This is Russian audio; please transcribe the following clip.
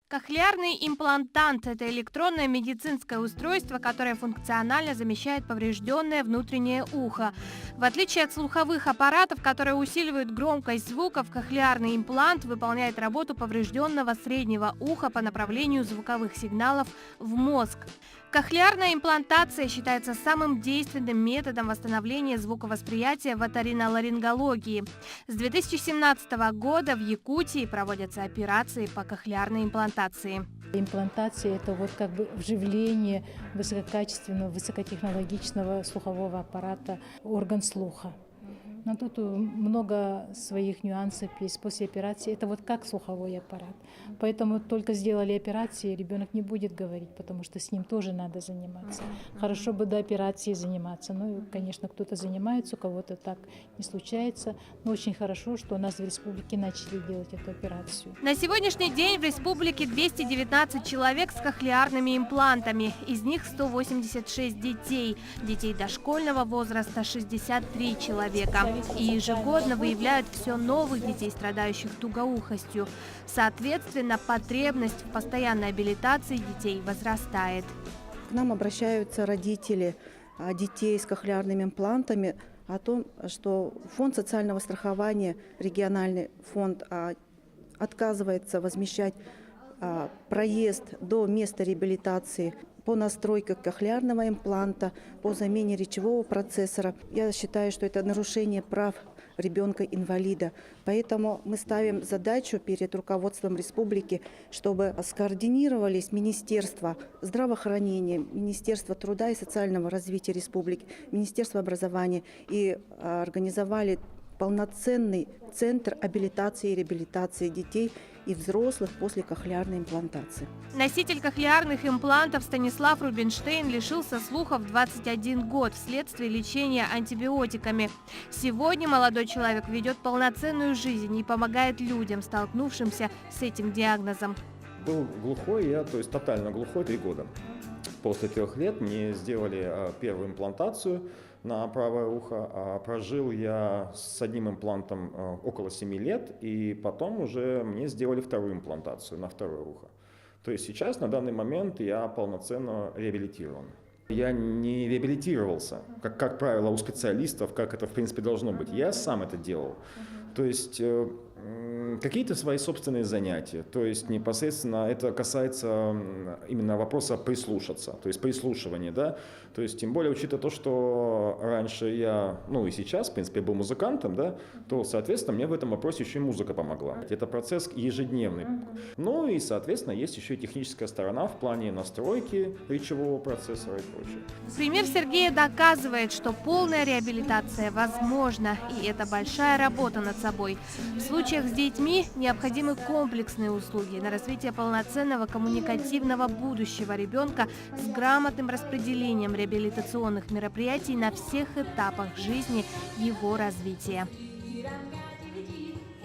Кохлеарный имплантант – это электронное медицинское устройство, которое функционально замещает поврежденное внутреннее ухо. В отличие от слуховых аппаратов, которые усиливают громкость звуков, кохлеарный имплант выполняет работу поврежденного среднего уха по направлению звуковых сигналов в мозг. Кохлеарная имплантация считается самым действенным методом восстановления звуковосприятия в оториноларингологии. С 2017 года в Якутии проводятся операции по кохлеарной имплантации. Имплантация – это вот как бы вживление высококачественного, высокотехнологичного слухового аппарата в орган слуха. Но тут много своих нюансов есть после операции. Это вот как слуховой аппарат. Поэтому только сделали операцию, ребенок не будет говорить, потому что с ним тоже надо заниматься. Хорошо бы до операции заниматься. Ну, конечно, кто-то занимается, у кого-то так не случается. Но очень хорошо, что у нас в республике начали делать эту операцию. На сегодняшний день в республике 219 человек с кохлеарными имплантами. Из них 186 детей. Детей дошкольного возраста 63 человека. И ежегодно выявляют все новых детей, страдающих тугоухостью. Соответственно, потребность в постоянной абилитации детей возрастает. К нам обращаются родители детей с кохлеарными имплантами о том, что фонд социального страхования, региональный фонд, отказывается возмещать проезд до места реабилитации по настройке кохлеарного импланта, по замене речевого процессора. Я считаю, что это нарушение прав ребенка-инвалида. Поэтому мы ставим задачу перед руководством республики, чтобы скоординировались Министерство здравоохранения, Министерство труда и социального развития республики, Министерство образования и организовали полноценный центр абилитации и реабилитации детей и взрослых после кохлеарной имплантации. Носитель кохлеарных имплантов Станислав Рубинштейн лишился слуха в 21 год вследствие лечения антибиотиками. Сегодня молодой человек ведет полноценную жизнь и помогает людям, столкнувшимся с этим диагнозом. Был глухой я, то есть тотально глухой 3 года. После 3 лет мне сделали первую имплантацию на правое ухо. Прожил я с одним имплантом около 7 лет, и потом уже мне сделали вторую имплантацию на второе ухо. То есть сейчас, на данный момент, я полноценно реабилитирован. Я не реабилитировался, как правило, у специалистов, как это в принципе должно быть. Я сам это делал. То есть какие-то свои собственные занятия. То есть непосредственно это касается именно вопроса прислушаться, то есть прислушивания, да. То есть тем более учитывая то, что раньше я, ну и сейчас, в принципе, был музыкантом, да, то, соответственно, мне в этом вопросе еще и музыка помогла. Это процесс ежедневный. Ну и, соответственно, есть еще и техническая сторона в плане настройки речевого процессора и прочее. Пример Сергея доказывает, что полная реабилитация возможна, и это большая работа над собой. В случаях с детьми необходимы комплексные услуги на развитие полноценного коммуникативного будущего ребенка с грамотным распределением реабилитационных мероприятий на всех этапах жизни его развития.